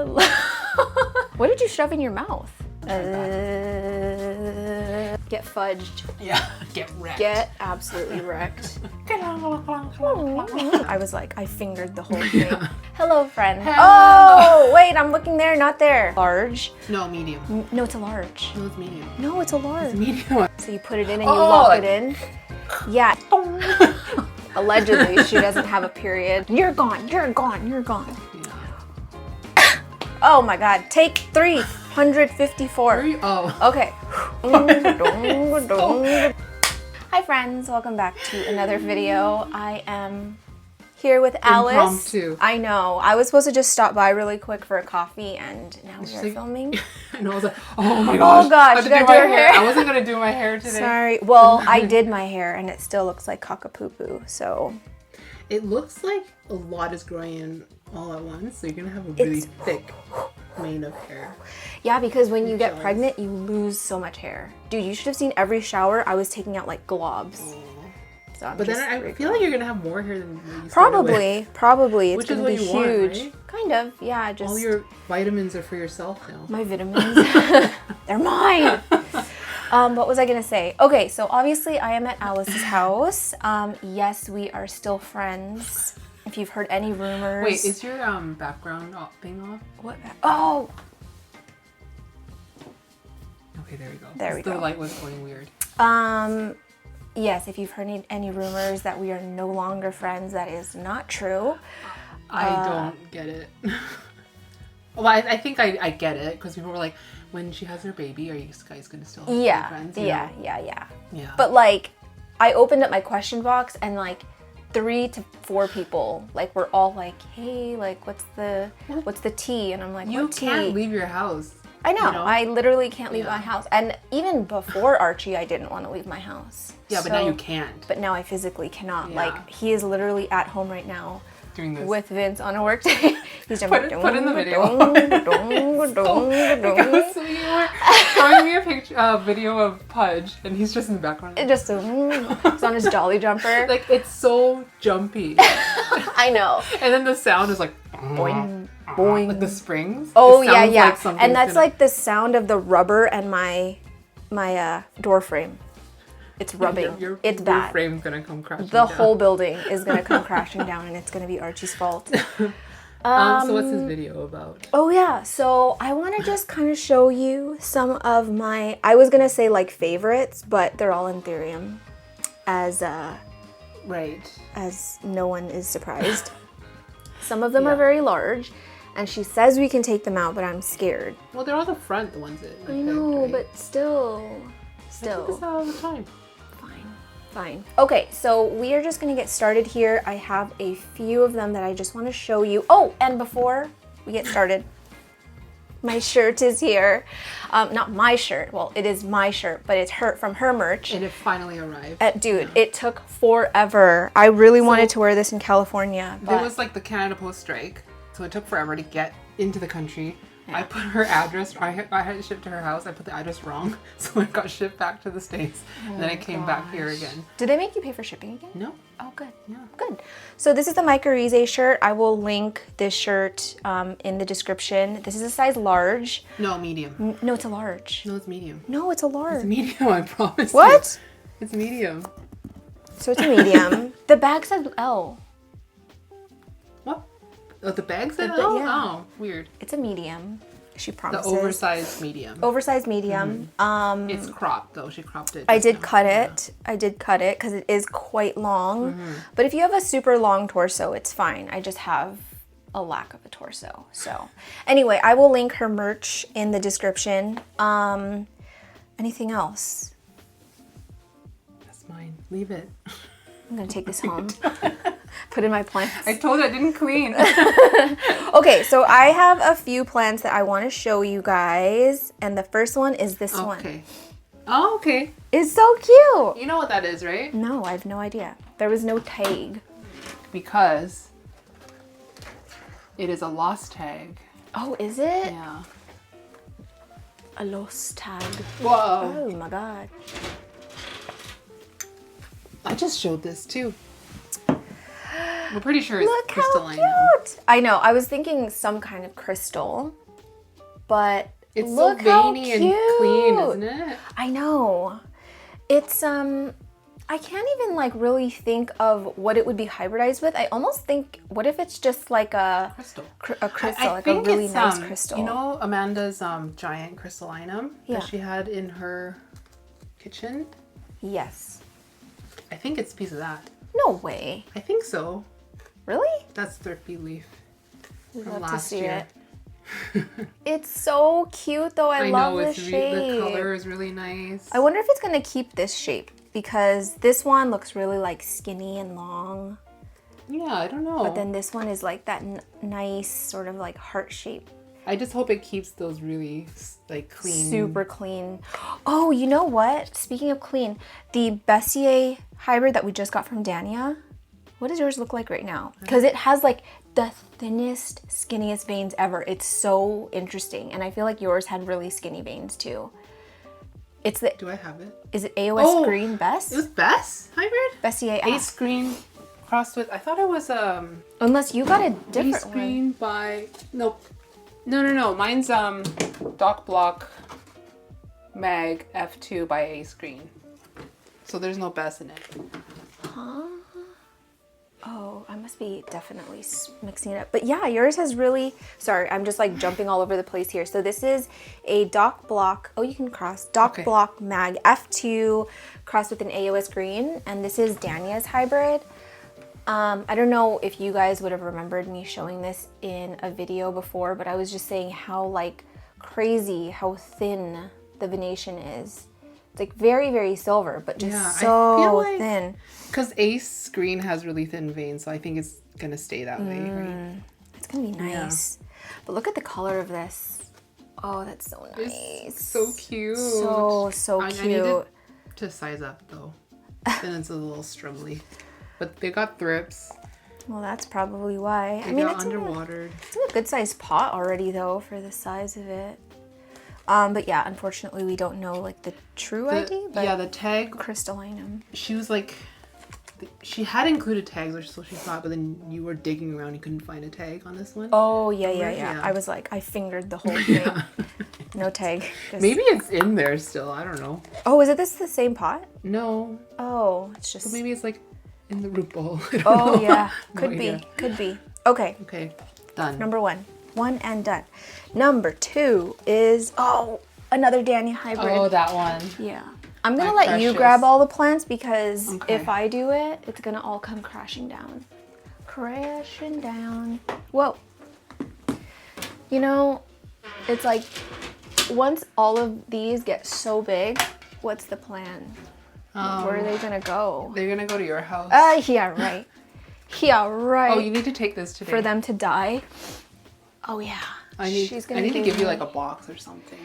What did you shove in your mouth? Get fudged. Yeah, get wrecked. Get absolutely wrecked. I was like, I fingered the whole thing. Yeah. Hello, friend. Hello. Oh, wait, I'm looking there, not there. Large. No, medium. No, it's a large. No, it's medium. No, it's a large. It's medium. So you put it in and you lock it in. Yeah. Allegedly, she doesn't have a period. You're gone, you're gone, you're gone. Yeah. Oh my God, take 354. Oh. Okay. Hi friends, welcome back to another video. I am here with Alice. Impromptu. I know. I was supposed to just stop by really quick for a coffee and now we are filming. And I was like, oh my gosh. Oh gosh, you gotta do her hair. I wasn't gonna do my hair today. Sorry. Well, I did my hair and it still looks like cockapoo-poo, so. It looks like a lot is growing in all at once, so you're gonna have a really thick mane of hair. Yeah, because when you get pregnant, you lose so much hair. Dude, you should have seen every shower. I was taking out like globs. So but then I feel like you're gonna have more hair than you started Probably. with. It's Which gonna is what be you want, huge. right? Kind of, yeah. Just all your vitamins are for yourself now. my vitamins. They're mine. What was I gonna say? Okay, so obviously I am at Alice's house. Yes, we are still friends. If you've heard any rumors. Wait, is your background thing off? What? Oh. Okay, there we go. There we go. The light was going weird. Yes, if you've heard any rumors that we are no longer friends, that is not true. I don't get it. Well, I think I get it because people were like, when she has her baby, are you guys gonna still be friends? Yeah. But like, I opened up my question box and like 3 to 4 people like were all like, hey, like what's the tea? And I'm like, you what tea? can't leave your house. I know. You know? I literally can't leave my house. And even before Archie, I didn't want to leave my house. Yeah, but now you can't. But now I physically cannot. Yeah. Like, he is literally at home right now. Doing this. With Vince on a work day. He's Put in the video. So you were showing me a video of Pudge, and he's just in the background. It just he's on his jolly jumper. Like, it's so jumpy. I know. And then the sound is like Boing, boing. like the springs. Oh It yeah, sounds yeah. like something's And that's gonna- like the sound of the rubber and my door frame. It's rubbing. Your It's bad. frame's gonna come crashing The down. whole building is gonna come crashing down, and it's gonna be Archie's fault. So what's this video about? Oh yeah, so I want to just kind of show you some of my, I was gonna say like favorites, but they're all anthurium, as Right. as no one is surprised. Some of them are very large, and she says we can take them out, but I'm scared. Well, they're all the front, the ones that. I know, right? but still. I do this all the time. Fine. Okay, so we are just gonna get started here. I have a few of them that I just want to show you. Oh, and before we get started, my shirt is here. Not my shirt. Well, it is my shirt, but it's from her merch. And it finally arrived. Dude, it took forever. I really wanted to wear this in California. But There was like the Canada Post strike, so it took forever to get into the country. I put her address, I had it shipped to her house, I put the address wrong, so it got shipped back to the States, and then it came back here again. Did they make you pay for shipping again? No. Oh, good. Yeah. Good. So this is the mycorrhizae shirt. I will link this shirt in the description. This is a size large. No, medium. No, it's a large. No, it's medium. No, it's a large. It's medium, I promise. What? You. It's medium. So it's a medium. The bag says L. What? Oh, the bag said Yeah. Oh, weird. It's a medium. She promises. The oversized medium. Oversized medium. It's cropped though. She cropped it. I did cut it. I did cut it because it is quite long. But if you have a super long torso, it's fine. I just have a lack of a torso. So anyway, I will link her merch in the description. Anything else? That's mine. Leave it. I'm gonna take this home. Put in my plants. I told you I didn't clean. Okay, so I have a few plants that I want to show you guys, and the first one is this one. Okay. Oh, okay. It's so cute. You know what that is, right? No, I have no idea. There was no tag. Because it is a lost tag. Oh, is it? Yeah. A lost tag. Whoa. Oh my god. I just showed this too. We're pretty sure it's Look crystallinum. how cute! I know. I was thinking some kind of crystal, but It's look so veiny how and cute. clean, isn't it? I know. It's I can't even like really think of what it would be hybridized with. I almost think, what if it's just like a Crystal. A crystal, I like a think really it's, nice crystal. You know Amanda's giant crystallinum Yeah. that she had in her kitchen? Yes. I think it's a piece of that. No way. I think so. Really? That's thrifty leaf We'd from love to last see year. it. It's so cute though. I love know the it's shape. the color is really nice. I wonder if it's gonna keep this shape, because this one looks really like skinny and long, Yeah, I don't know. but then this one is like that nice sort of like heart shape. I just hope it keeps those really like clean. Super clean. Oh, you know what? Speaking of clean, the Bessier hybrid that we just got from Dania, what does yours look like right now? Because it has like the thinnest, skinniest veins ever. It's so interesting. And I feel like yours had really skinny veins too. It's the, Do I have it? is it AOS Green Bess? It was Bess hybrid? Bessier. Ace Green crossed with, I thought it was Unless you got a different Ace one. Green by, nope. No. Mine's Doc Block Mag F2 by Ace Green. So there's no Bess in it. Huh? Oh, I must be definitely mixing it up. But yeah, yours has really, sorry, I'm just like jumping all over the place here. So this is a Doc Block, oh, you can cross, Doc Block Mag F2 crossed with an AOS Green. And this is Dania's hybrid. I don't know if you guys would have remembered me showing this in a video before, but I was just saying how like crazy, how thin the venation is. It's like very, very silver, but just so thin. Because Ace Green has really thin veins, so I think it's going to stay that way, right? It's going to be nice. Yeah. But look at the color of this. Oh, that's so nice. It's so cute. So cute. I need to size up though. Then it's a little struggly. But they got thrips. Well, that's probably why. They got underwatered. It's in a good sized pot already though for the size of it. But yeah, unfortunately we don't know like the true ID. But yeah, the tag. Crystallinum. She was like, she had included tags, or so she thought, but then you were digging around, you couldn't find a tag on this one. Oh yeah. I was like, I fingered the whole thing. No tag. Maybe it's in there still. I don't know. Oh, is it this the same pot? No. Oh, it's just. So maybe it's like in the root bowl. Oh yeah, could be. Okay. Okay, done. Number one and done. Number two is another Dania hybrid. Oh, that one. Yeah. I'm gonna let you grab all the plants because if I do it, it's gonna all come crashing down. Crashing down. Whoa. You know, it's like once all of these get so big, what's the plan? Where are they gonna go? They're gonna go to your house. Yeah, right. Yeah, right. Oh, you need to take this today. For them to die. Oh yeah. I need to give you like a box or something.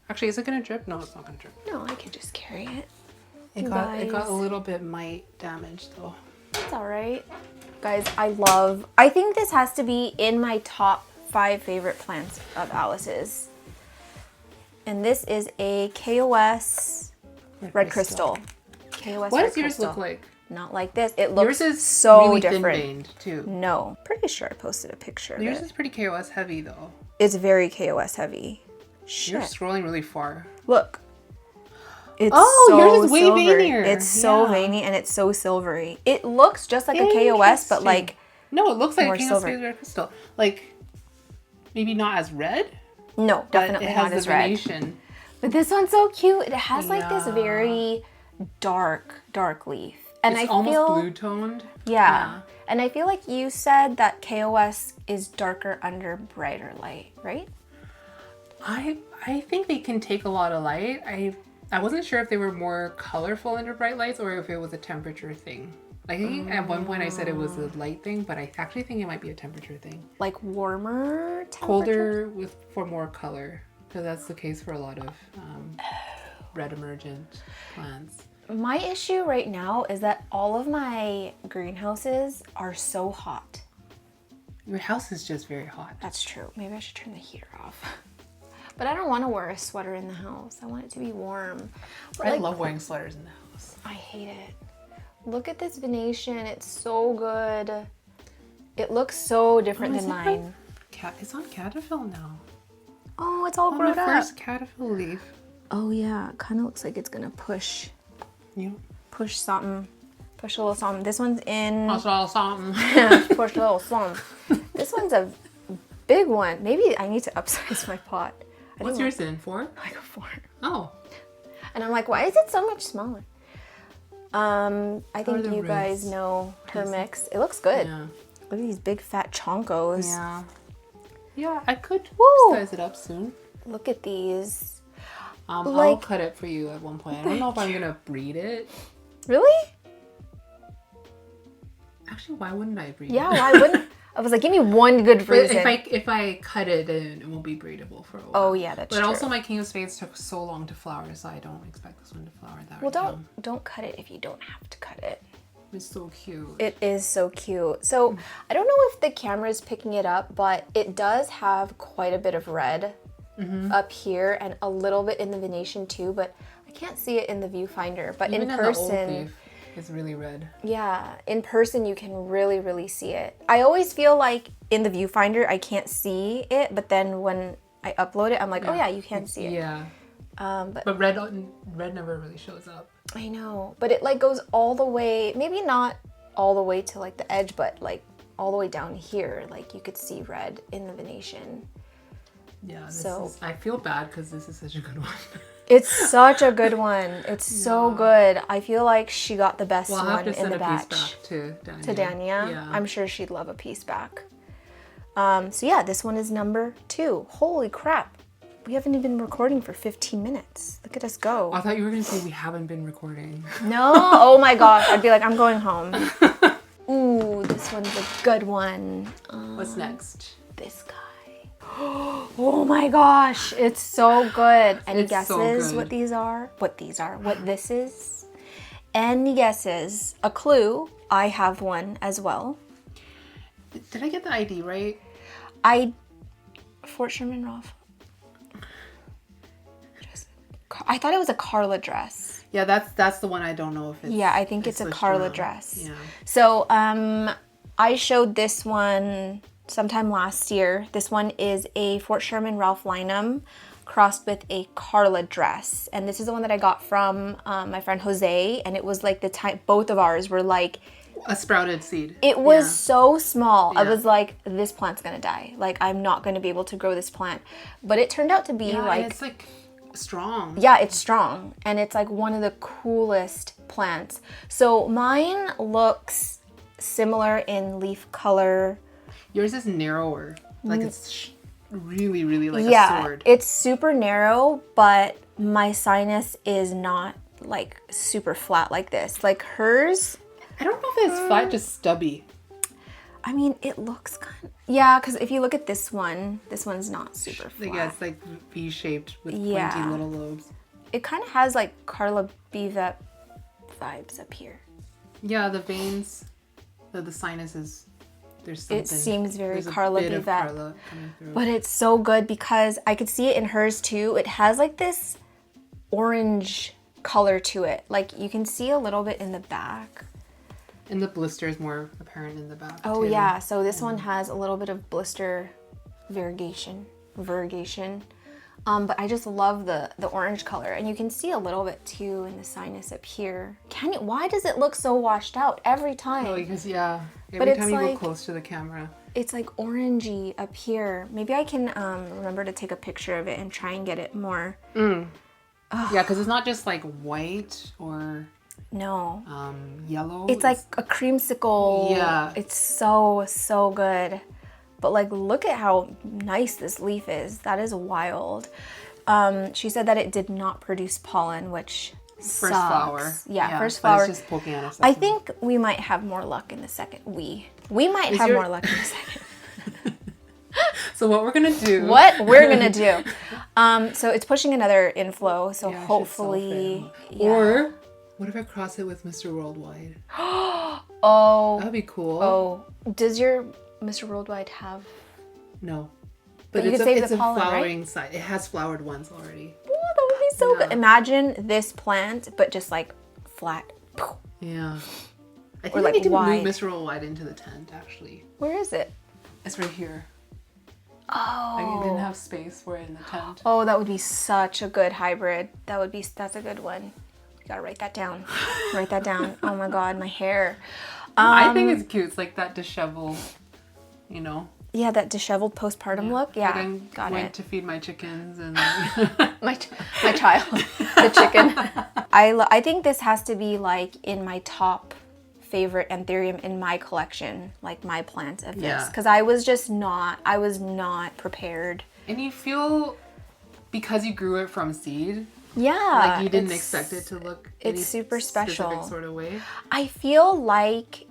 Actually, is it gonna drip? No, it's not gonna drip. No, I can just carry it. It got a little bit mite damaged though. It's all right. Guys, I think this has to be in my top 5 favorite plants of Alice's. And this is a KOS Red Crystal. KOS What Red does yours Crystal. look like? Not like this. It looks yours is so really different. Thin-veined too. No, pretty sure I posted a picture of Yours it. is pretty KOS heavy though. It's very KOS heavy. Shit. You're scrolling really far. Look. It's yours is way silvery. veinier. It's so veiny and it's so silvery. It looks just like a KOS, but like no, it looks like a KOS silver. Red Crystal. Like maybe not as red. No, definitely not as red. Venation. But this one's so cute. It has like this very dark leaf. And it's I almost feel blue toned. Yeah. And I feel like you said that KOS is darker under brighter light, right? I think they can take a lot of light. I wasn't sure if they were more colorful under bright lights or if it was a temperature thing. I think at one point I said it was a light thing, but I actually think it might be a temperature thing. Like warmer temperature? Colder for more color, because that's the case for a lot of red emergent plants. My issue right now is that all of my greenhouses are so hot. Your house is just very hot. That's true. Maybe I should turn the heater off. But I don't want to wear a sweater in the house. I want it to be warm. I love wearing sweaters in the house. I hate it. Look at this venation. It's so good. It looks so different than mine. It's on caterpillar now. Oh, it's all grown my up. first caterpillar leaf. Oh yeah, it kind of looks like it's gonna push. Yeah. Push something. Push a little something. This one's in. Push a little something. Push a little something. This one's a big one. Maybe I need to upsize my pot. What's yours in? 4? Like a 4. Oh. And I'm like, why is it so much smaller? I think you guys know her mix. It looks good. Yeah. Look at these big fat chonkos. Yeah. Yeah, I could Woo! size it up soon. Look at these. I'll cut it for you at one point. I don't know if I'm gonna breed it. Really? Actually, why wouldn't I breed it? Yeah, why wouldn't? I was like, give me one good reason. If I cut it, then it won't be breedable for a while. Oh yeah, that's true. But also my King of Spades took so long to flower, so I don't expect this one to flower that Well, don't cut it if you don't have to cut it. It's so cute. It is so cute. So I don't know if the camera is picking it up, but it does have quite a bit of red up here and a little bit in the venation too, but I can't see it in the viewfinder. But Even in person, the old leaf, it's really red. Yeah, in person you can really, really see it. I always feel like in the viewfinder I can't see it, but then when I upload it, I'm like, oh yeah, you can see it. Yeah. But red never really shows up. I know, but it like goes all the way, maybe not all the way to like the edge, but like all the way down here. Like you could see red in the venation. Yeah, I feel bad because this is such a good one. It's such a good one. It's so good. I feel like she got the best I'll have one to in the send a piece batch. back to Dania. To Dania. Yeah. I'm sure she'd love a piece back. So yeah, this one is number 2. Holy crap. We haven't even been recording for 15 minutes. Look at us go. I thought you were going to say we haven't been recording. No? Oh my gosh. I'd be like, I'm going home. Ooh, this one's a good one. What's next? This guy. Oh my gosh. It's so good. Any It's so guesses good. what these are? What this is? Any guesses? A clue. I have one as well. Did I get the ID right? Fort Sherman Rolf. I thought it was a Carla dress. Yeah, that's the one. I don't know if it's. Yeah, I think it's a Carla around. dress. Yeah. So I showed this one sometime last year. This one is a Fort Sherman Ralph Linum crossed with a Carla dress. And this is the one that I got from my friend Jose. And it was like the type, both of ours were like. A sprouted seed. It was so small. Yeah. I was like, this plant's gonna die. Like, I'm not gonna be able to grow this plant. But it turned out to be like. And it's like strong. Yeah, it's strong. And it's like one of the coolest plants. So mine looks similar in leaf color. Yours is narrower. Like it's really, really like Yeah, a sword. it's super narrow, but my sinus is not like super flat like this. Like hers, I don't know if it's flat, just stubby. I mean, it looks kind of, yeah, because if you look at this one's not super flat. Yeah, it's like V-shaped with Yeah. pointy little lobes. It kind of has like Carla Bivet vibes up here. Yeah, the veins, the sinuses, there's something. It seems very there's a Carla bit of Bivet. Carla coming through. But it's so good because I could see it in hers too. It has like this orange color to it. Like you can see a little bit in the back. And the blister is more apparent in the back. Oh too. yeah, so this one has a little bit of blister variegation. But I just love the orange color, and you can see a little bit too in the sinus up here. Why does it look so washed out every time? Oh, because every it's time you like- go close to the camera. It's like orangey up here. Maybe I can remember to take a picture of it and try and get it more. Yeah, because it's not just like white or No. yellow. It's like a creamsicle. Yeah. It's so good. But like, look at how nice this leaf is. That is wild. She said that it did not produce pollen, which first sucks. flower. Yeah, first but flower. it's just poking at us. I think we might have more luck in the second. We might have more luck in the second. So what we're gonna do? What we're gonna do. So it's pushing another inflow. So Yeah, I should hopefully. self-aim. Or what if I cross it with Mr. Worldwide? Oh. That'd be cool. Oh. Does your Mr. Worldwide have? No. But you it's could save it's the a pollen, right? flowering side. It has flowered ones already. Oh, that would be so good. Imagine this plant, but just like flat. Yeah. I think or I like need to wide. move Mr. Worldwide into the tent, actually. Where is it? It's right here. Oh. Like, you didn't have space for it in the tent. Oh, that would be such a good hybrid. That's a good one. You gotta write that down. Write that down. Oh my god, my hair. I think it's cute. It's like that disheveled, you know. Yeah, that disheveled postpartum look. Yeah, Then got went it. to feed my chickens and my child, the chicken. I think this has to be like in my top favorite anthurium in my collection, like my plant of this, because I was not prepared. And you feel, because you grew it from seed, Yeah, like you didn't expect it to look it's super special specific sort of way. I feel like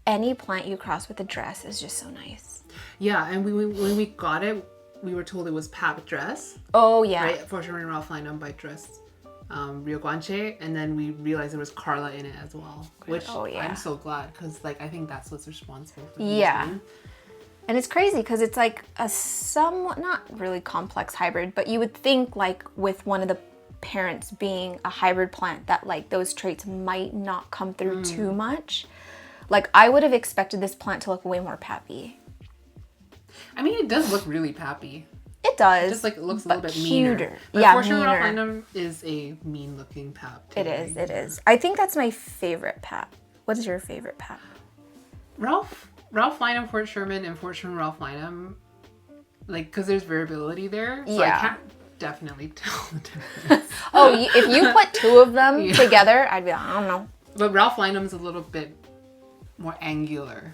any plant you cross with a dress is just so nice. Yeah, and when we got it, we were told it was Pap Dress. Oh yeah, Right, Forgetii Ralphinum by Dress Rio Guanche, and then we realized there was Carla in it as well, which I'm so glad, because like I think that's what's responsible for these names. And it's crazy because it's like a somewhat, not really complex hybrid, but you would think like with one of the parents being a hybrid plant that like those traits might not come through too much. Like I would have expected this plant to look way more pappy. I mean, it does look really pappy. It does. It just like looks a little bit cuter. meaner. But Yeah, Forgetii meaner. Ralphinum is a mean looking pap too. It is. I think that's my favorite pap. What is your favorite pap? Ralph Linum, Fort Sherman, and Fort Sherman Ralph Linum, like, because there's variability there, so I can't definitely tell the difference. Oh, if you put two of them together, I'd be like, I don't know. But Ralph Linum's a little bit more angular,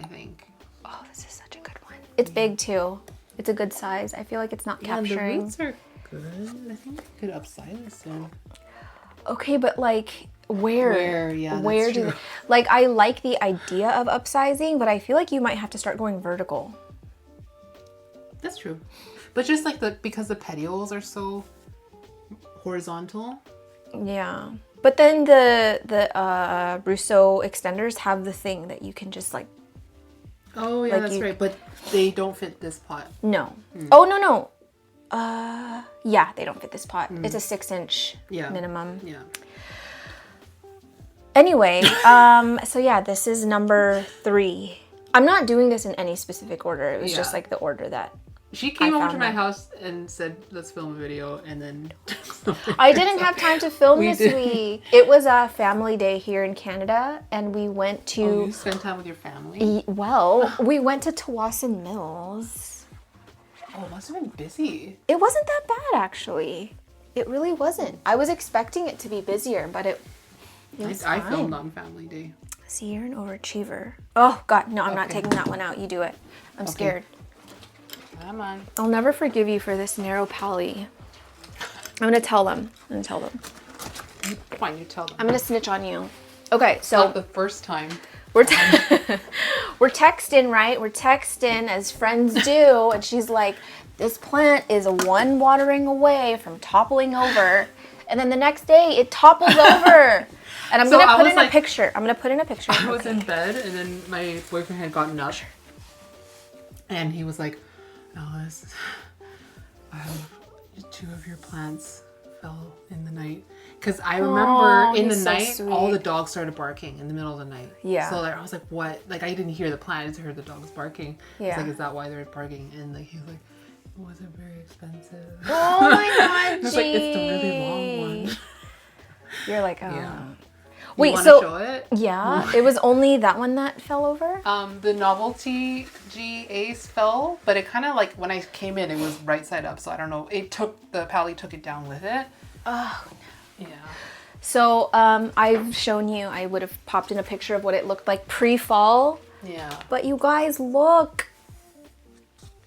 I think. Oh, this is such a good one. It's big too. It's a good size. I feel like it's not capturing. The roots are good. I think I could upsize this soon. Okay, but like where that's do true. like I like the idea of upsizing, but I feel like you might have to start going vertical. That's true. But just like because the petioles are so horizontal. Yeah. But then the Rousseau extenders have the thing that you can just like. Oh yeah, that's right. But they don't fit this pot. No. Oh no. Yeah, they don't fit this pot. It's a 6-inch minimum. Yeah. Anyway, so yeah, this is number 3. I'm not doing this in any specific order. It was just like the order that she came over to my house and said, "Let's film a video," and then I didn't have time to film this week. It was a family day here in Canada, and we went to. Oh, you spent time with your family? Well, we went to Tawasin Mills. Oh, it must have been busy. It wasn't that bad, actually. It really wasn't. I was expecting it to be busier, but it was I fine. filmed on family day. See, you're an overachiever. Oh God, no! I'm not taking that one out. You do it. I'm scared. Come on. I'll never forgive you for this narrow pally. I'm gonna tell them. Fine, you tell them. I'm gonna snitch on you. Okay, so Not the first time. we're we're texting, right? We're texting as friends do, and she's like, "This plant is one watering away from toppling over," and then the next day it topples over. And I'm gonna put in a picture. I'm gonna put in a picture. I was in bed, and then my boyfriend had gotten up, and he was like, "Alice, two of your plants fell in the night." Because I remember in the night, all the dogs started barking in the middle of the night. Yeah. So like, I was like, "What?" Like I didn't hear the plant; I just heard the dogs barking. Yeah. It's like, is that why they're barking? And like he was like, "It wasn't very expensive." Oh my God, I was like, "It's the really long one." You're like, oh. Yeah. Wait, so show it? Yeah, it was only that one that fell over? The novelty G Ace fell, but it kind of like when I came in, it was right side up. So I don't know. The pally took it down with it. Oh, yeah. So I've shown you. I would have popped in a picture of what it looked like pre-fall. Yeah. But you guys, look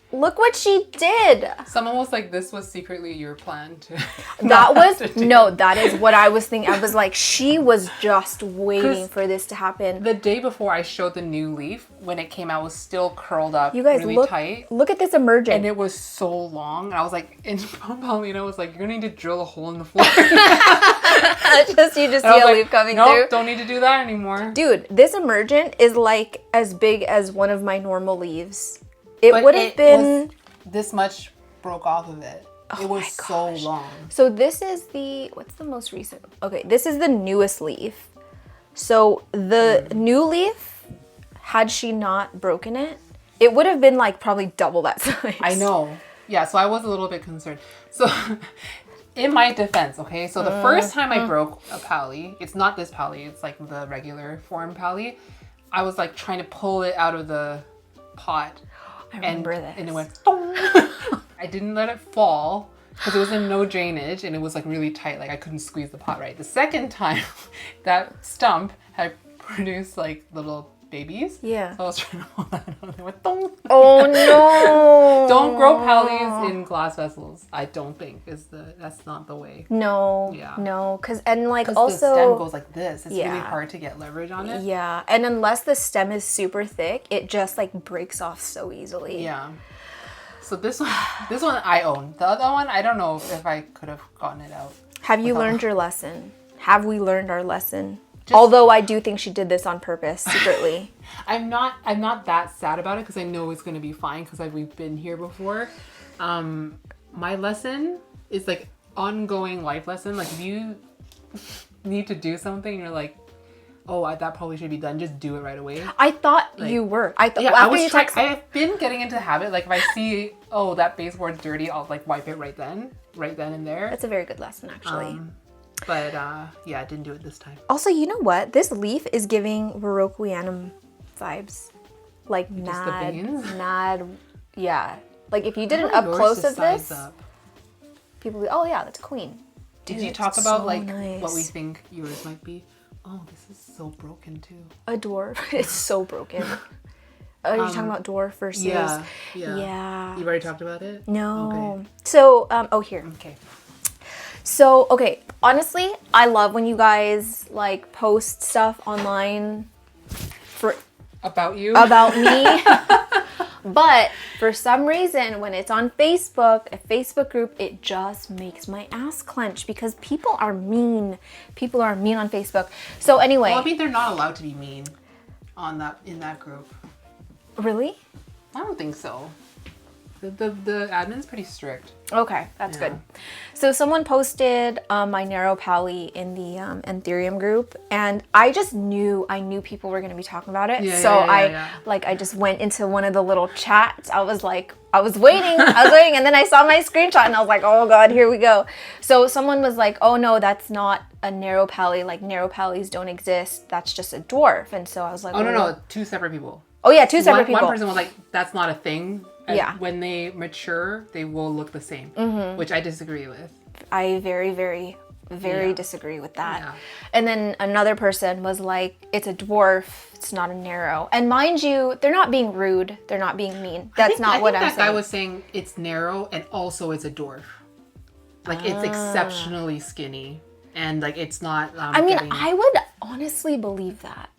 what she did. Someone was like, "This was secretly your plan to." That is what I was thinking. I was like, she was just waiting for this to happen. The day before I showed the new leaf, when it came out, it was still curled up, You guys really tight. Look at this emergent. And it was so long. And I was like, and Paulina was like, "You're gonna need to drill a hole in the floor." You just see a leaf coming through. Nope, don't need to do that anymore. Dude, this emergent is like as big as one of my normal leaves. It would have been this much broke off of it. It was so long. So this is what's the most recent? Okay, this is the newest leaf. So the new leaf, had she not broken it, it would have been like probably double that size. I know. Yeah, so I was a little bit concerned. So in my defense, okay, so the first time I broke a pally, it's not this pally, it's like the regular form pally. I was like trying to pull it out of the pot. I remember this. And it went, I didn't let it fall because it was in no drainage and it was like really tight. Like I couldn't squeeze the pot right. The second time that stump had produced like little babies. Yeah. So I was trying to pull that out and it went, dong. Oh no. Don't grow pallies in glass vessels. I don't think that's not the way. No. Yeah. No. And like Because also the stem goes like this. It's Yeah. really hard to get leverage on it. Yeah. And unless the stem is super thick, it just like breaks off so easily. Yeah. So this one I own. The other one, I don't know if I could have gotten it out. Have you learned your lesson? Have we learned our lesson? Although I do think she did this on purpose secretly. I'm not that sad about it because I know it's going to be fine because we've been here before. My lesson is like ongoing life lesson. Like if you need to do something, you're like, oh, that probably should be done. Just do it right away. I thought you were. Yeah, I've been getting into habit. Like if I see, oh, that baseboard's dirty, I'll like wipe it right then and there. That's a very good lesson, actually. But yeah, I didn't do it this time. Also, you know what? This leaf is giving Verroquianum vibes. Like mad, yeah. Like if you did an up close of this, people would be, oh yeah, that's a queen. Did you talk about so like nice. what we think yours might be? Oh, this is so broken too. A dwarf. It's so broken. Oh, you're talking about dwarf versus... Yeah. Yeah. You already talked about it? No. Okay. So, oh, here. Okay. So, okay, honestly, I love when you guys like post stuff online about you? About me. But for some reason, when it's on Facebook, a Facebook group, it just makes my ass clench because people are mean. People are mean on Facebook. So anyway. Well, I mean, they're not allowed to be mean in that group. Really? I don't think so. The admin's pretty strict. Okay, that's good. So someone posted my narrow pally in the anthurium group, and I knew people were going to be talking about it. I just went into one of the little chats. I was waiting, and then I saw my screenshot, and I was like, oh god, here we go. So someone was like, oh no, that's not a narrow pally. Like narrow pallies don't exist. That's just a dwarf. And so I was like, oh no, two separate people. Oh yeah, two separate people. One person was like, that's not a thing. And when they mature, they will look the same, which I disagree with. I very, very, very disagree with that. Yeah. And then another person was like, it's a dwarf, it's not a narrow. And mind you, they're not being rude, they're not being mean. That's not what I'm saying. That guy was saying it's narrow and also it's a dwarf. Like it's exceptionally skinny and like it's not... I would honestly believe that.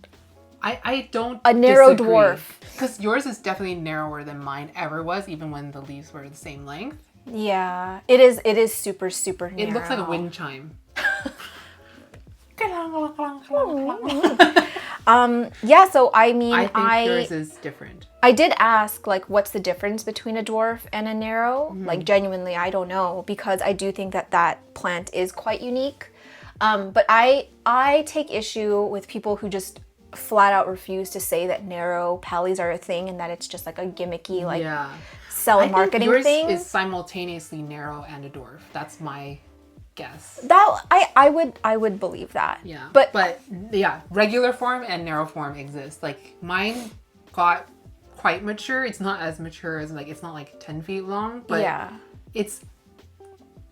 I don't A narrow disagree. Dwarf. Because yours is definitely narrower than mine ever was, even when the leaves were the same length. Yeah, it is super, super narrow. It looks like a wind chime. Yeah, so I mean, I think yours is different. I did ask, like, what's the difference between a dwarf and a narrow? Like, genuinely, I don't know, because I do think that plant is quite unique. But I take issue with people who just flat out refuse to say that narrow pallies are a thing and that it's just like a gimmicky sell and marketing thing. Yours is simultaneously narrow and a dwarf. That's my guess. That I would believe that. Yeah. But yeah, regular form and narrow form exist. Like mine got quite mature. It's not as mature as it's not like 10 feet long, but it's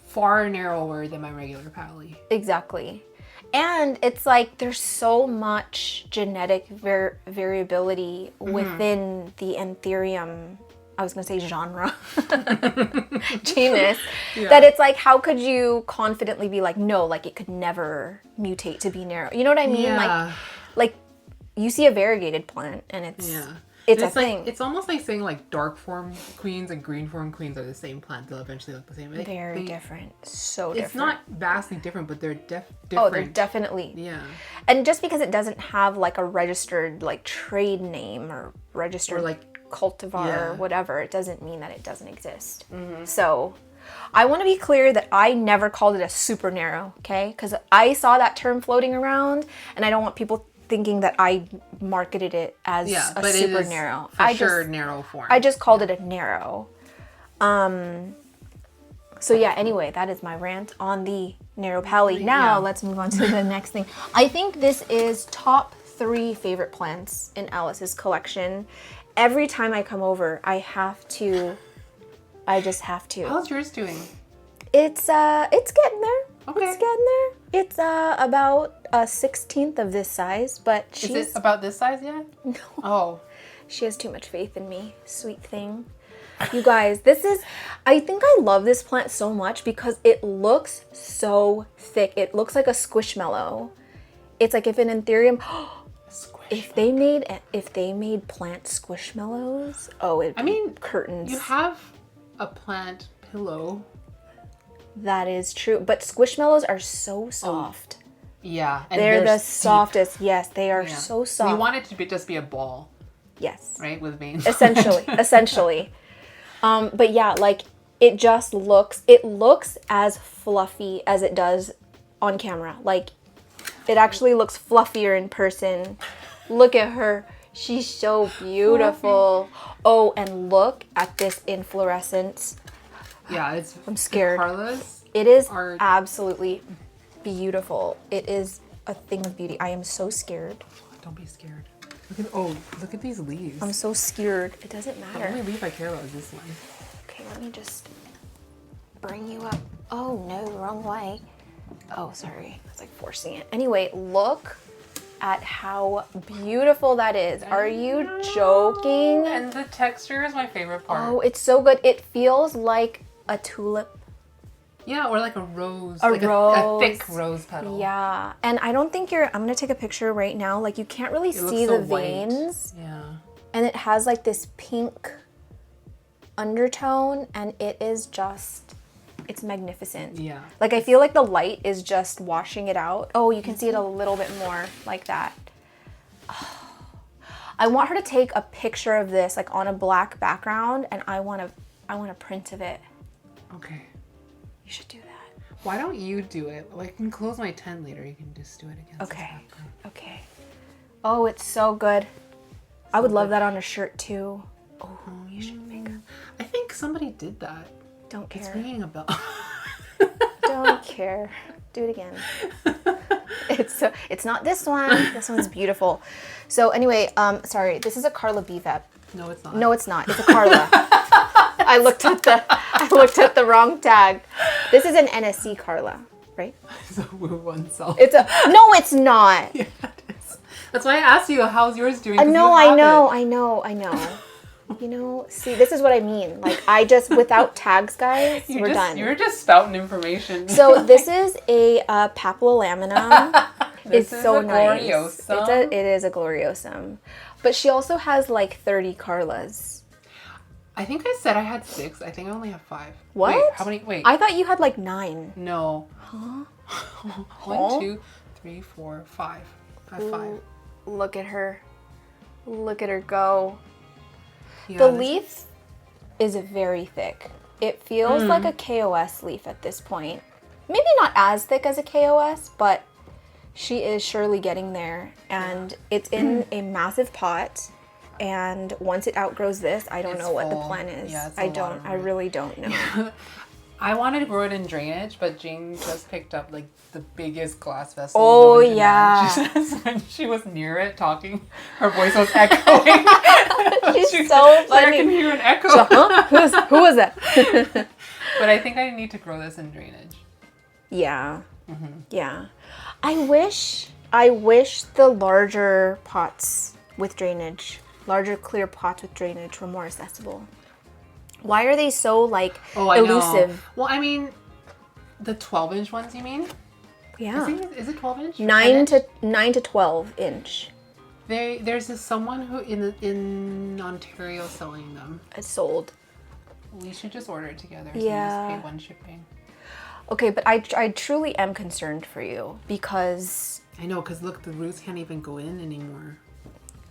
far narrower than my regular pally. Exactly. And it's like there's so much genetic variability within the anthurium, I was going to say genre, genus, that it's like, how could you confidently be like, no, like it could never mutate to be narrow? You know what I mean? Yeah. Like you see a variegated plant and it's a thing. It's almost like saying like dark form queens and green form queens are the same plant. They'll eventually look the same. Very different. So different. It's not vastly different, but they're different. Oh, they're definitely. Yeah. And just because it doesn't have like a registered like trade name or registered like cultivar or whatever, it doesn't mean that it doesn't exist. So I want to be clear that I never called it a super narrow, okay? Because I saw that term floating around and I don't want people thinking that I marketed it as a but super it is narrow. for sure narrow form. I just called it a narrow. So yeah, anyway, that is my rant on the narrow pally. Now let's move on to the next thing. I think this is top 3 favorite plants in Alice's collection. Every time I come over, I just have to. How's yours doing? It's getting there. Okay. It's getting there. It's about a 1/16 of this size, but Is it about this size yet? No. Oh. She has too much faith in me. Sweet thing. You guys, I think I love this plant so much because it looks so thick. It looks like a squishmallow. It's like if an anthurium, if they made plant squishmallows, curtains. You have a plant pillow. That is true, but squishmallows are so soft. Yeah, and they're the steep. softest. Yes, they are so soft. We want it to just be a ball. Yes. Right, with veins. Essentially. But yeah, like it looks as fluffy as it does on camera. Like it actually looks fluffier in person. Look at her. She's so beautiful. Oh, and look at this inflorescence. Yeah, I'm scared. Carla's. It is absolutely beautiful. It is a thing of beauty. I am so scared. Don't be scared. Look at these leaves. I'm so scared. It doesn't matter. The only leaf I care about is this one. Okay, let me just bring you up. Oh no, wrong way. Oh, sorry. It's like forcing it. Anyway, look at how beautiful that is. Are you joking? And the texture is my favorite part. Oh, it's so good. It feels like a tulip. Yeah, or like a rose. A rose. A thick rose petal. Yeah. And I don't think I'm going to take a picture right now. Like you can't really see the veins. Yeah. And it has like this pink undertone and it is just, it's magnificent. Yeah. Like I feel like the light is just washing it out. Oh, you can see it a little bit more like that. Oh. I want her to take a picture of this like on a black background and I want a print of it. Okay. You should do that. Why don't you do it? Well, I can close my tent later. You can just do it again. Okay. Oh, it's so good. I would love that on a shirt too. Oh, you should make it. I think somebody did that. Don't care. It's ringing a bell. Don't care. Do it again. It's not this one. This one's beautiful. So anyway, sorry. This is a Carla BVEP. No, it's not. No, it's not. It's a Carla. I looked at the wrong tag. This is an NSC Carla, right? It's a woo oneself. No, it's not. Yeah, it is. That's why I asked you, how's yours doing? No, I know. You know, see, this is what I mean. Like, without tags, guys, we're done. You're just spouting information. So this is a papilolaminum. It's so nice. Gloriosum. It is a gloriosum. But she also has like 30 Carlas. I think I said I had 6. I think I only have 5. What? Wait, how many? Wait. I thought you had like 9. No. Huh? 1, 2, 3, 4, 5. I have 5. Look at her. Look at her go. Yeah, the leaf is very thick. It feels like a KOS leaf at this point. Maybe not as thick as a KOS, but she is surely getting there. And it's in a massive pot. And once it outgrows this, I don't know what the plan is. Yeah, I really don't know. I wanted to grow it in drainage, but Jane just picked up like the biggest glass vessel. Oh yeah. She says when she was near it talking, her voice was echoing. She's so funny. Like, I can hear an echo. Who was that? But I think I need to grow this in drainage. Yeah. Yeah. I wish the larger pots with drainage, larger clear pots with drainage were more accessible. Why are they so like elusive? Know. Well, I mean, the 12-inch ones, you mean? Yeah. Is it 12-inch? 9 to 12 inch. There's someone who in Ontario selling them. It's sold. We should just order it together. So Yeah. we just pay 1 shipping. Okay, but I truly am concerned for you because I know, because look, the roots can't even go in anymore.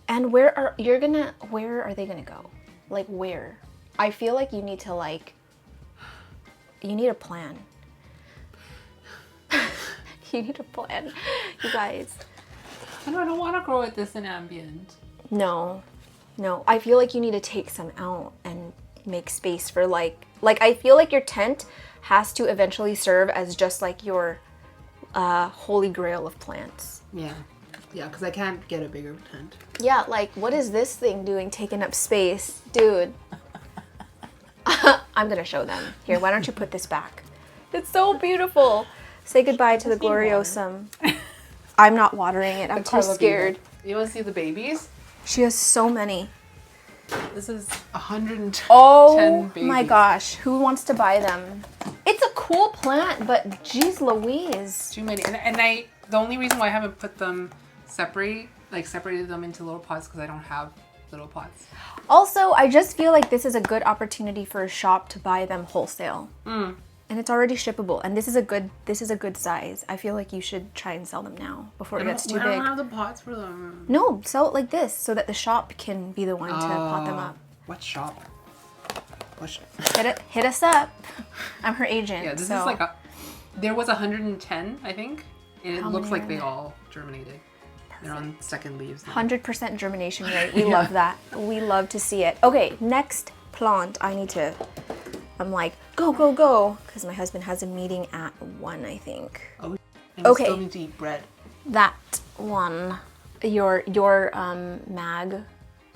And where are they gonna go? Like where? I feel like you need a plan. You need a plan, you guys. I don't want to grow it this in ambient. No. I feel like you need to take some out and make space for like I feel like your tent has to eventually serve as just like your holy grail of plants. Yeah, because I can't get a bigger tent. Yeah, like what is this thing doing taking up space? Dude. I'm gonna show them. Here, why don't you put this back? It's so beautiful. Say goodbye to the gloriosum. I'm not watering it. I'm too scared. You want to see the babies? She has so many. This is 110 Oh babies. my gosh, who wants to buy them? It's a cool plant, but geez Louise. Too many. And I, the only reason why I haven't put them separated them into little pots because I don't have little pots. Also, I just feel like this is a good opportunity for a shop to buy them wholesale. And it's already shippable, and this is a good size. I feel like you should try and sell them now before it gets too big. I don't have the pots for them. No, sell it like this so that the shop can be the one to pot them up. What shop? Hit us up. I'm her agent. Yeah, this is so. like there was 110, I think, and it How looks many like they all germinated. They're on second leaves now. 100% germination rate. We love that. We love to see it. Okay, next plant. I'm like, go, because my husband has a meeting at 1, I think. Oh, and okay. We still need to eat bread. That one, your mag,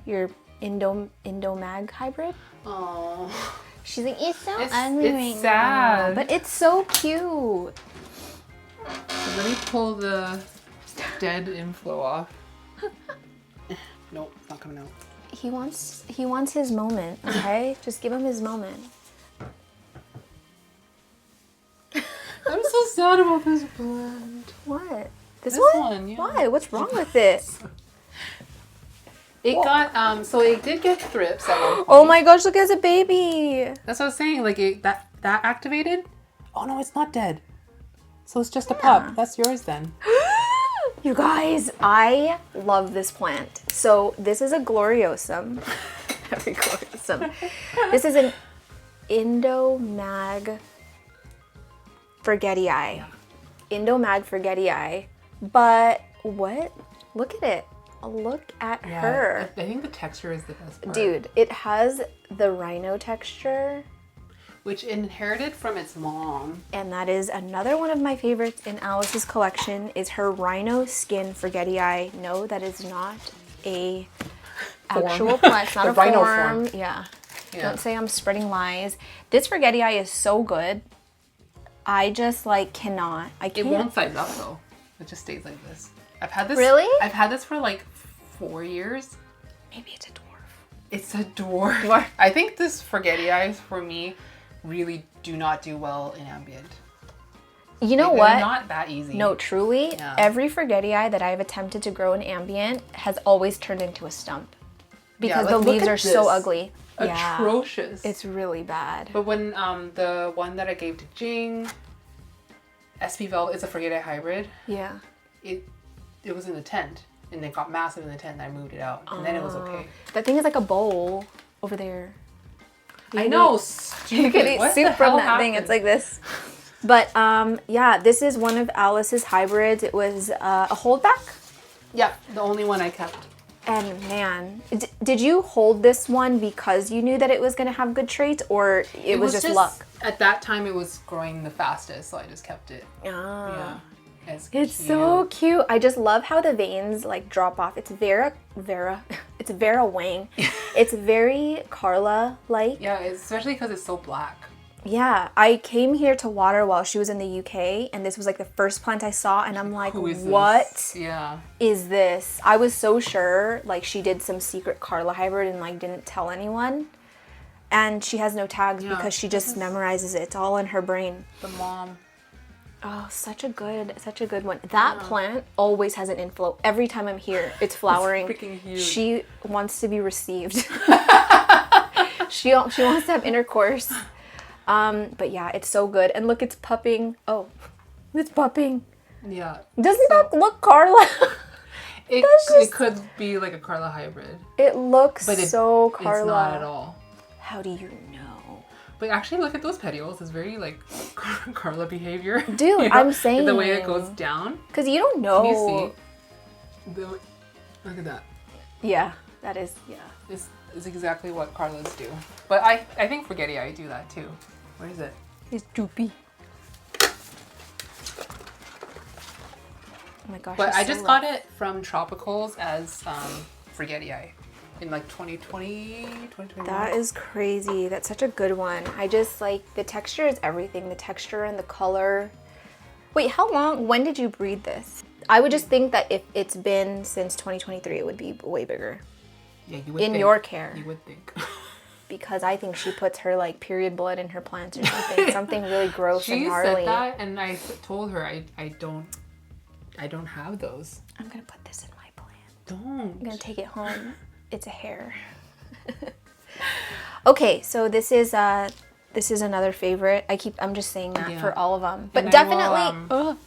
your indo mag hybrid. Oh, She's like, it's so ugly it's right sad. now, but it's so cute. So let me pull the dead inflow off. Nope, it's not coming out. He wants his moment. Okay, just give him his moment. I'm so sad about this plant. What? This one? Yeah. Why? What's wrong with it? It got so it did get thrips at one point. Oh my gosh! Look, it's a baby. That's what I was saying. Like that activated. Oh no, it's not dead. So it's just a pup. That's yours then. You guys, I love this plant. So this is a gloriosum. Every gloriosum. This is an indo mag forgetii. Indo mag forgetii. But what? Look at it. Look at her. I think the texture is the best part. Dude, it has the rhino texture. Which inherited from its mom. And that is another one of my favorites in Alice's collection is her rhino skin forgetii. No, that is not a actual plant. It's not a rhino form. Yeah. Don't say I'm spreading lies. This forgetii is so good. I just like cannot. I can't. It won't size up though. It just stays like this. I've had this. Really? I've had this for like 4 years. Maybe it's a dwarf. It's a dwarf. I think this forgetii for me really do not do well in ambient. You know They're what? not that easy. No, truly, every forgetii that I've attempted to grow in ambient has always turned into a stump because the leaves are so ugly. Atrocious. It's really bad. But when the one that I gave to Jing, SP Velvet, it's a forgetii hybrid. Yeah. It was in the tent and it got massive in the tent and I moved it out and then it was okay. That thing is like a bowl over there. I know. You can eat soup from that thing. It's like this. But yeah, this is one of Alice's hybrids. It was a holdback. Yeah, the only one I kept. And man, did you hold this one because you knew that it was going to have good traits, or it was just luck? At that time, it was growing the fastest, so I just kept it. Ah. Yeah. It's so cute. I just love how the veins like drop off. It's Vera Wang. It's very Carla-like. Yeah, especially because it's so black. Yeah, I came here to water while she was in the UK, and this was like the first plant I saw, and I'm like, what is this? I was so sure like she did some secret Carla hybrid and like didn't tell anyone. And she has no tags because she just memorizes it. It's all in her brain. The mom. Oh, such a good one. That plant always has an inflow. Every time I'm here, it's flowering. It's freaking huge. She wants to be received. she wants to have intercourse. But yeah, it's so good. And look, it's pupping. Oh, it's pupping. Yeah. Doesn't that look Carla? It could be like a Carla hybrid. It looks so Carla. It's not at all. How do you know? But actually, look at those petioles. It's very like Carla behavior. Dude, I'm saying. The way it goes down. Because you don't know. Can you see? Look at that. Yeah, that is, yeah. This is exactly what Carlas do. But I think forgetii do that too. Where is it? It's droopy. Oh my gosh. But it's I so just rough. got it from Tropicals as forgetii in like 2020, 2021. That is crazy. That's such a good one. I just like, the texture is everything. The texture and the color. Wait, how long, when did you breed this? I would just think that if it's been since 2023, it would be way bigger. Yeah, you would In think. your care. You would think. Because I think she puts her like period blood in her plants or something. Something really gross and She gnarly. said that, and I told her I don't have those. I'm gonna put this in my plant. Don't. I'm gonna take it home. It's a hair. Okay, so this is another favorite. I'm just saying that for all of them. But And definitely,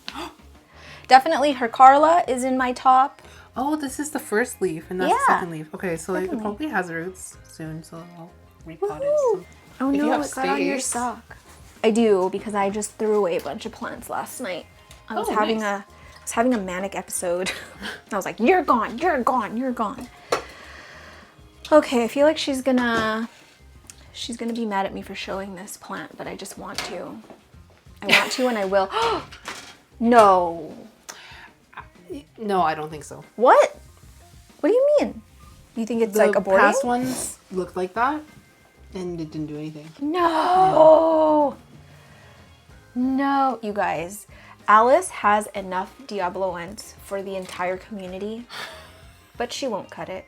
definitely her Carla is in my top. Oh, this is the first leaf, and that's the second leaf. Okay, so it probably has roots soon, so I'll repot it. So. Oh If you no, have it got on your space. sock. I do, because I just threw away a bunch of plants last night. I was having a manic episode. I was like, you're gone, you're gone, you're gone. Okay, I feel like she's gonna be mad at me for showing this plant, but I just want to. I want to and I will. No. No, I don't think so. What? What do you mean? You think it's like The aborting? past ones looked like that, and it didn't do anything. No. No, you guys. Alice has enough diabloense for the entire community, but she won't cut it.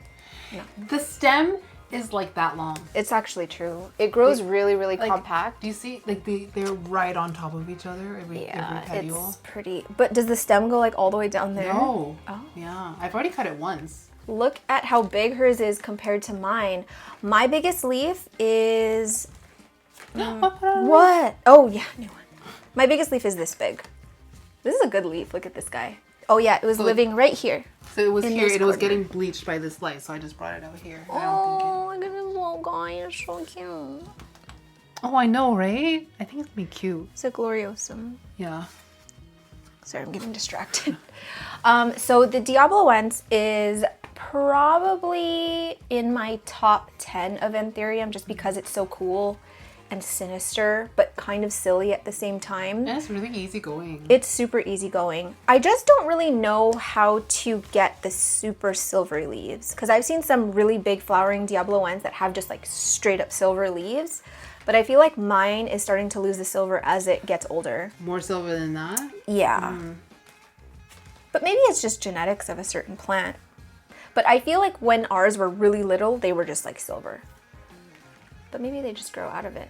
No. The stem is like that long. It's actually true. It grows really, really Like, compact. Do you see? Like they're right on top of each other. Every petiole. It's pretty. But does the stem go like all the way down there? No. Oh. Yeah, I've already cut it once. Look at how big hers is compared to mine. My biggest leaf is... What? Oh, yeah, new one. My biggest leaf is this big. This is a good leaf. Look at this guy. Oh, yeah, it was living right here. So it was in here. this It was corner. getting bleached by this light, so I just brought it out here. Oh, look at this little guy. It's so cute. Oh, I know, right? I think it's gonna be cute. It's a gloriosum. Yeah. Sorry, I'm getting distracted. So the diabloense is probably in my top 10 of anthurium just because it's so cool and sinister, but kind of silly at the same time. And it's really easygoing. It's super easygoing. I just don't really know how to get the super silvery leaves because I've seen some really big flowering diabloense that have just like straight up silver leaves, but I feel like mine is starting to lose the silver as it gets older. More silver than that? Yeah. But maybe it's just genetics of a certain plant. But I feel like when ours were really little, they were just like silver. But maybe they just grow out of it.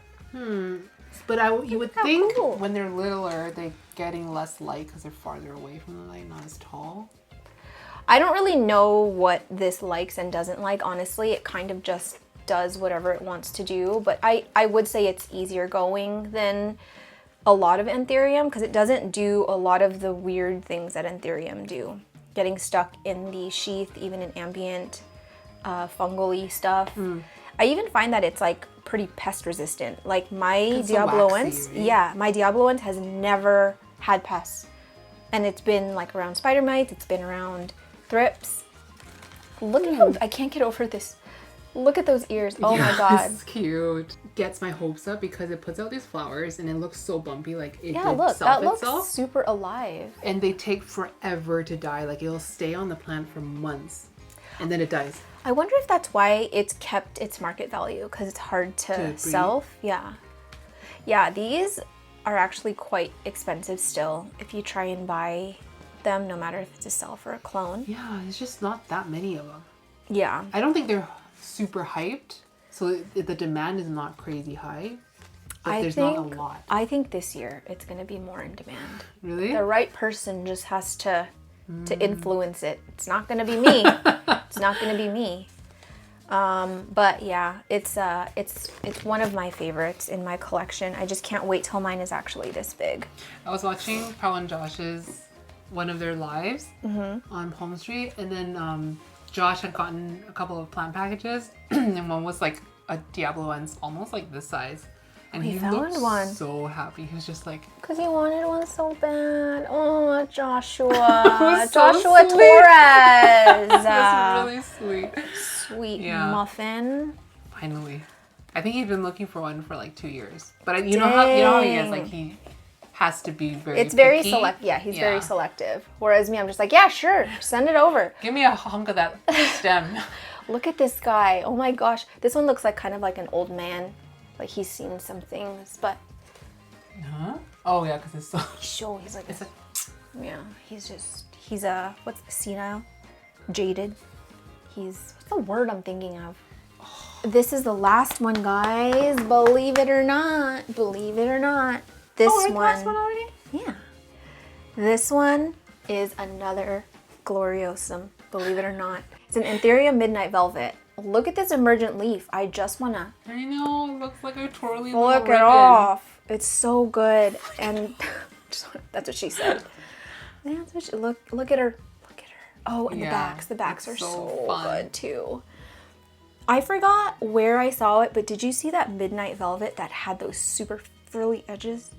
But you would How think cool. when they're littler, they're getting less light because they're farther away from the light, not as tall. I don't really know what this likes and doesn't like. Honestly, it kind of just does whatever it wants to do. But I would say it's easier going than a lot of anthurium because it doesn't do a lot of the weird things that anthurium do. Getting stuck in the sheath, even in ambient fungal-y stuff. I even find that it's like pretty pest resistant. Like my It's so diabloense, waxy, right? yeah, my diabloense has never had pests. And it's been like around spider mites, it's been around thrips. Look at how, I can't get over this. Look at those ears. Oh my god. It's cute. Gets my hopes up because it puts out these flowers and it looks so bumpy, like it Yeah, did look, self that looks itself. super alive. And they take forever to die. Like it'll stay on the plant for months and then it dies. I wonder if that's why it's kept its market value because it's hard to breed. self. Yeah. Yeah, these are actually quite expensive still if you try and buy them, no matter if it's a self or a clone. Yeah, there's just not that many of them. Yeah. I don't think they're super hyped, so the demand is not crazy high, but there's not a lot. I think this year it's going to be more in demand. Really? The right person just has to influence it. It's not going to be me. It's not going to be me. But yeah, it's one of my favorites in my collection. I just can't wait till mine is actually this big. I was watching Paul and Josh's one of their lives on Home Street, and then Josh had gotten a couple of plant packages, and one was like a diabloense almost like this size, And he he found looked one. so happy. He was just like, Because he wanted one so bad. Oh, Joshua. was so Joshua sweet. Torres. that's really sweet. Sweet Yeah. muffin. Finally. I think he'd been looking for one for like 2 years. But you know how he is, like he has to be very It's very picky. select. Yeah, he's very selective. Whereas me, I'm just like, yeah, sure, send it over. Give me a hunk of that stem. Look at this guy. Oh my gosh. This one looks like kind of like an old man. Like he's seen some things, but. Huh? Oh yeah, because it's so. Sure, he's like. Yeah, he's a, what's senile? Jaded. What's the word I'm thinking of? This is the last one, guys. Believe it or not. Believe it or not. This we're the one. last one already? Yeah. This one is another gloriosum. Believe it or not. It's an anthurium midnight velvet. Look at this emergent leaf. I just wanna I know, it looks like a twirly look little it ribbon. off. It's so good. And that's what she said. That's what she, look at her. Look at her. Oh, and the backs are so good too. I forgot where I saw it, but did you see that midnight velvet that had those super frilly edges?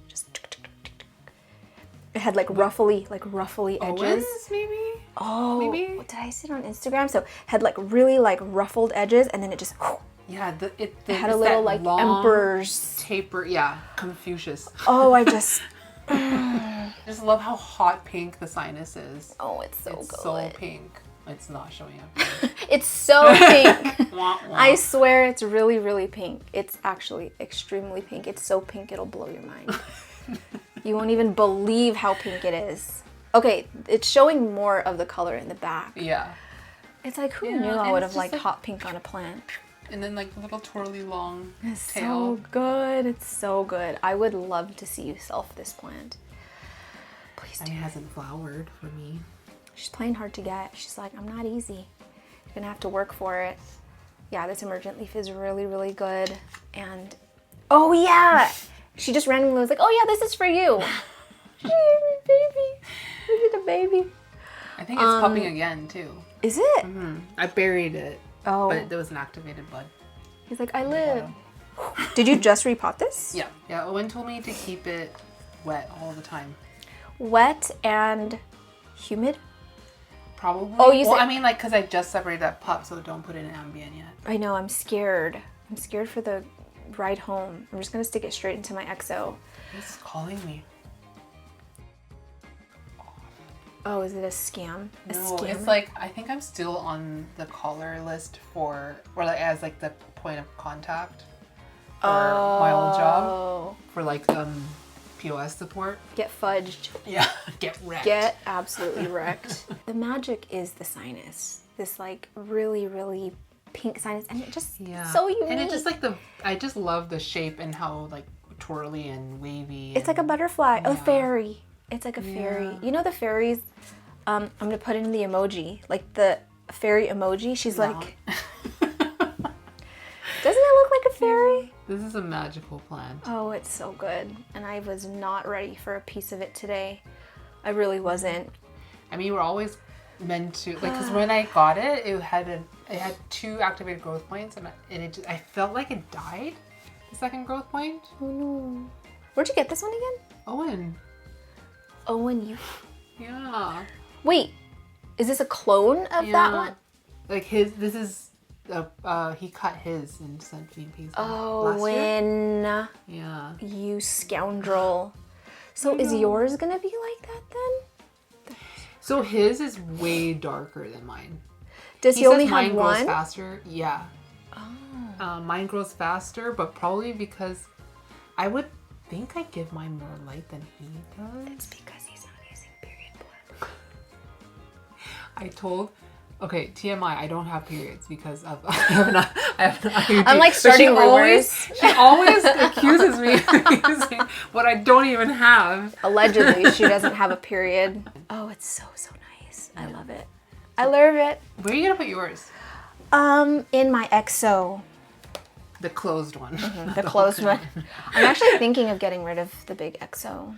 It had like ruffly edges. Owens, maybe? Oh, maybe? Did I see it on Instagram? So had like really like ruffled edges, and then it just Yeah, it had a little like emperor's taper. Yeah, Confucius. Oh, I just I just love how hot pink the sinus is. oh, it's so It's good. so pink. It's not showing up. It's so pink. Wah, wah. I swear it's really, really pink. It's actually extremely pink. It's so pink it'll blow your mind. You won't even believe how pink it is. Okay, it's showing more of the color in the back. Yeah. It's like, who Yeah, knew I and would it's have just liked hot pink on a plant? And then like little twirly long It's tail. so good. It's so good. I would love to see you self this plant. Please do. It hasn't flowered for me. She's playing hard to get. She's like, I'm not easy. You're gonna have to work for it. Yeah, this emergent leaf is really, really good. And oh yeah, she just randomly was like, oh yeah, this is for you. She gave me baby. Look at the baby. I think it's popping again too. Is it? Mm-hmm. I buried it. Oh. But there was an activated bud. He's like, I live. Did you just repot this? Yeah. Yeah, Owen told me to keep it wet all the time. Wet and humid? Probably. Oh, you said... I mean, like, because I just separated that pup, so don't put it in ambient yet. I know, I'm scared. I'm scared for the ride home. I'm just gonna stick it straight into my XO. He's calling me. Oh, is it a scam? A No, scam? it's like, I think I'm still on the caller list or like as like the point of contact for my old job. For like POS support. Get fudged. Yeah, get wrecked. Get absolutely wrecked. The magic is the sinus. This like really, really pink sinus, and it just so unique. And it just like I just love the shape and how like twirly and wavy. It's like a butterfly, a fairy. It's like a fairy. You know the fairies? I'm gonna put in the emoji, like the fairy emoji. She's like, doesn't it look like a fairy? This is a magical plant. Oh, it's so good. And I was not ready for a piece of it today. I really wasn't. I mean, we're always meant to, like, because when I got it, it had 2 activated growth points, and I felt like it died, the second growth point. Oh no. Where'd you get this one again? Owen. Owen, you... Yeah. Wait, is this a clone of that one? Like this is, he cut his and sent me a piece. Owen. Yeah. You scoundrel. So is yours gonna be like that then? So his is way darker than mine. Does he only have mine one? grows faster. Yeah. Oh. Mine grows faster, but probably because I would think I give mine more light than he does. It's because he's not using period blood. I told, okay, TMI, I don't have periods because of I have an IUD. I'm like starting rumors. She always accuses me of using what I don't even have. Allegedly, she doesn't have a period. Oh, it's so nice. I love it. I love it. Where are you gonna put yours? In my XO. The closed one. The closed one. I'm actually thinking of getting rid of the big XO.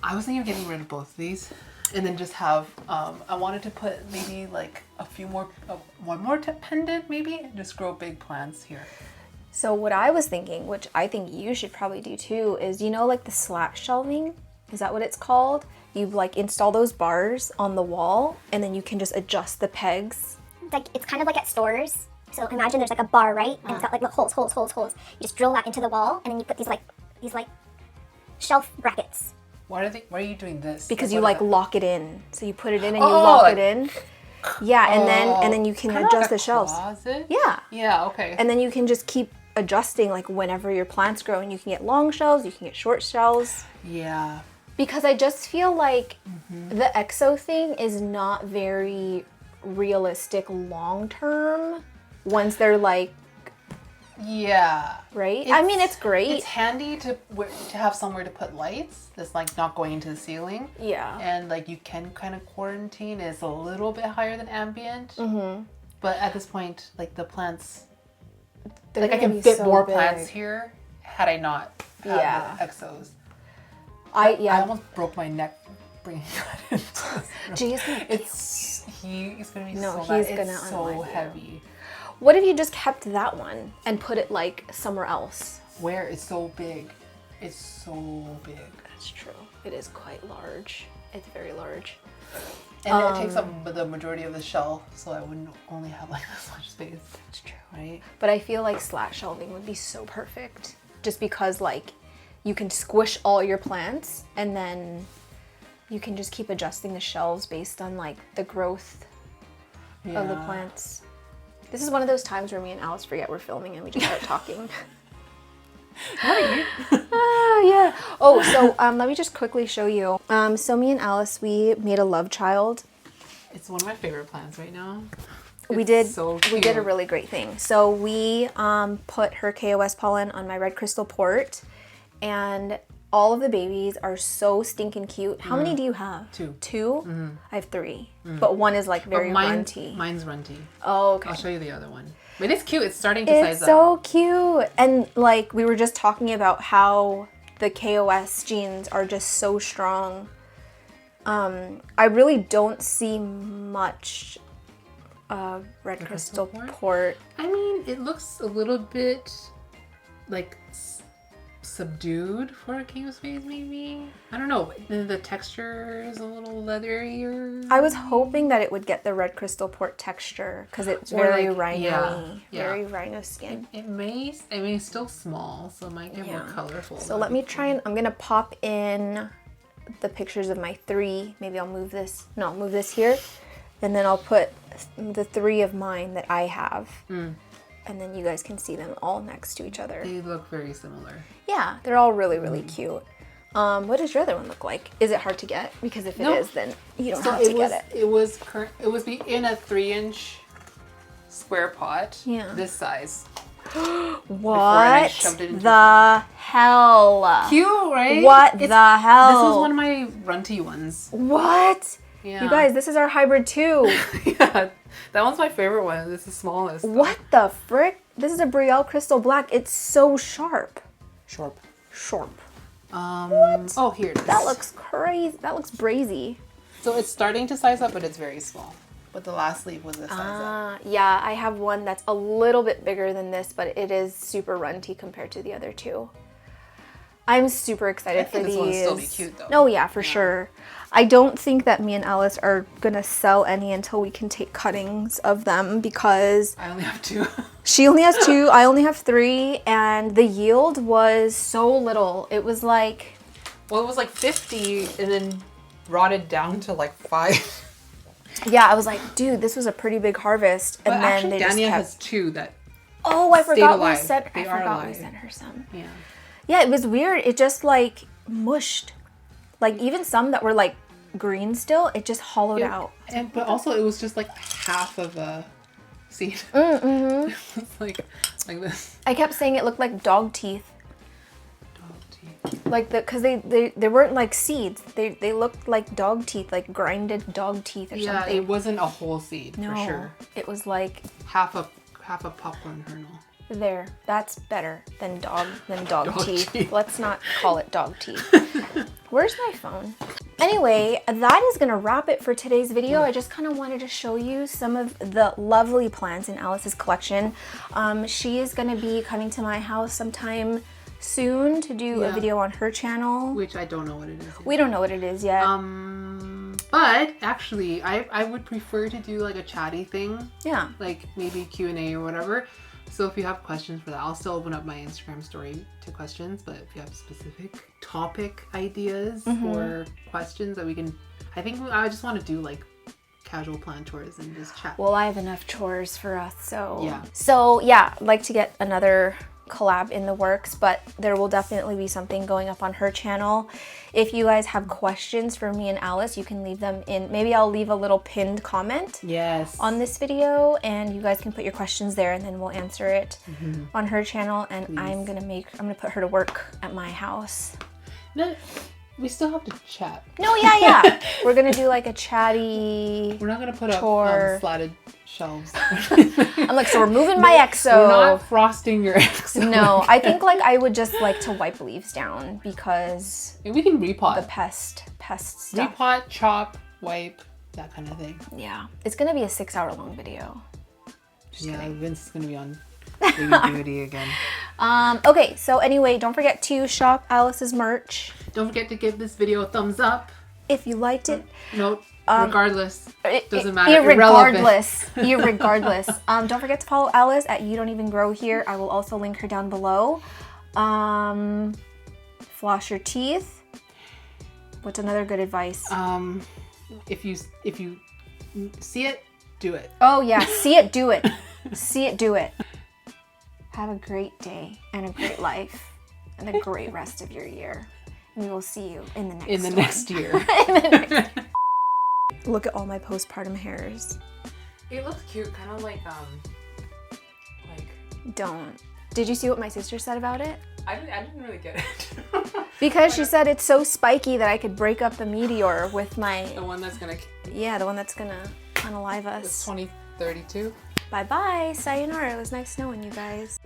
I was thinking of getting rid of both of these. And then just have, I wanted to put maybe like a few more, one more pendant maybe, and just grow big plants here. So what I was thinking, which I think you should probably do too, is like the slat shelving? Is that what it's called? You like install those bars on the wall and then you can just adjust the pegs. Like it's kind of like at stores. So imagine there's like a bar, right? And it's got like holes. You just drill that into the wall and then you put these like shelf brackets. Why are you doing this? Because like, you like lock it in. So you put it in and you lock it in. Yeah, and then you can kinda adjust like the a shelves. Closet? Yeah. Yeah, okay. And then you can just keep adjusting like whenever your plants grow, and you can get long shelves, you can get short shelves. Yeah. Because I just feel like the exo thing is not very realistic long term once they're like, yeah, right? I mean, it's great. It's handy to have somewhere to put lights that's like not going into the ceiling. Yeah. And like you can kind of quarantine. It's a little bit higher than ambient. But at this point, like the plants, like I can fit more plants here had I not had the exos. I almost broke my neck bringing that into this room. He's gonna be so bad. It's so heavy. What if you just kept that one and put it like somewhere else? Where it's so big. It's so big. That's true. It is quite large. It's very large. And it takes up the majority of the shelf, so I wouldn't only have like this much space. That's true. Right? But I feel like slat shelving would be so perfect. Just because like you can squish all your plants and then you can just keep adjusting the shelves based on like the growth of the plants. This is one of those times where me and Alice forget we're filming and we just start talking. Yeah. Oh, so let me just quickly show you. So me and Alice, we made a love child. It's one of my favorite plants right now. We did a really great thing. So we put her KOS pollen on my red crystal port, and all of the babies are so stinking cute. How many do you have? Two? I have three, but one is like very runty. Mine's runty. Oh, okay. I'll show you the other one. But it's cute. It's starting to size up. It's so cute. And like we were just talking about how the KOS genes are just so strong. I really don't see much red crystal port. I mean, it looks a little bit like subdued for a king of spades, maybe. I don't know. The texture is a little leatherier. I was hoping that it would get the red crystal port texture because it's very rhino-y, very rhino skin. It may. I mean, it's still small, so it might get more colorful. So let me try and I'm gonna pop in the pictures of my three. Maybe I'll move this. No, move this here, and then I'll put the three of mine that I have. And then you guys can see them all next to each other. They look very similar. Yeah, they're all really, really cute. What does your other one look like? Is it hard to get? Because if it is, then you don't have to get it. It was in a 3-inch square pot. Yeah. This size. What the hell? Cute, right? What the hell? This was one of my runty ones. What? Yeah. You guys, this is our hybrid too. Yeah, that one's my favorite one. This is the smallest. What the frick? This is a Brielle Crystal Black. It's so sharp. Sharp. What? Oh, here it is. That looks crazy. That looks brazy. So it's starting to size up, but it's very small. But the last leaf was this size up. Yeah, I have one that's a little bit bigger than this, but it is super runty compared to the other two. I'm super excited for these. This one will still be cute though. Oh yeah, for sure. I don't think that me and Alice are gonna sell any until we can take cuttings of them because I only have 2. She only has 2, I only have 3, and the yield was so little. It was like... Well, it was like 50 and then rotted down to like 5. Yeah, I was like, dude, this was a pretty big harvest. And but then actually, they Dania just kept... has 2 that Oh, I forgot we alive. sent They I are forgot we alive. sent her some. Yeah. Yeah, it was weird. It just like mushed. Like even some that were like green still, it just hollowed out. But also it was just like half of a seed. It's like this. I kept saying it looked like dog teeth. Dog teeth. Like because they weren't like seeds. They looked like dog teeth, like grinded dog teeth or Yeah, something. it wasn't a whole seed for sure. It was like half a popcorn kernel. There, that's better than dog teeth. teeth. Let's not call it dog teeth. Where's my phone? Anyway, that is gonna wrap it for today's video. I just kind of wanted to show you some of the lovely plants in Alice's collection. She is gonna be coming to my house sometime soon to do a video on her channel. Which I don't know what it is yet. We don't know what it is yet. But actually, I would prefer to do like a chatty thing. Yeah. Like maybe Q&A or whatever. So if you have questions for that, I'll still open up my Instagram story to questions. But if you have specific topic ideas or questions that we can, I think I just want to do like casual plant tours and just chat. Well, I have enough chores for us, so yeah. So yeah, I'd like to get another collab in the works, but there will definitely be something going up on her channel. If you guys have questions for me and Alice, you can leave them in. Maybe I'll leave a little pinned comment on this video, and you guys can put your questions there, and then we'll answer it on her channel. And Please. I'm gonna put her to work at my house. No, we still have to chat. No, yeah. We're gonna do like a chatty. We're not gonna put tour. up slatted shelves. I'm like, so we're moving my EXO. We're not frosting your EXO. No, I think like I would just like to wipe leaves down because we can repot. the pest stuff. Repot, chop, wipe, that kind of thing. Yeah, it's gonna be a 6-hour long video. Just kidding. Vince is gonna be on baby duty again. Okay, so anyway, don't forget to shop Alice's merch. Don't forget to give this video a thumbs up. If you liked it. No, regardless. Doesn't matter. Irregardless. Don't forget to follow Alice at You Don't Even Grow Here. I will also link her down below. Floss your teeth. What's another good advice? If you see it, do it. Oh yeah, see it, do it. See it, do it. Have a great day and a great life and a great rest of your year. We will see you in the next year. Look at all my postpartum hairs. It looks cute, kind of like Don't. Did you see what my sister said about it? I didn't really get it. Because she said it's so spiky that I could break up the meteor with my... The one that's gonna... Yeah, the one that's gonna unalive us. It's 2032. Bye-bye. Sayonara. It was nice knowing you guys.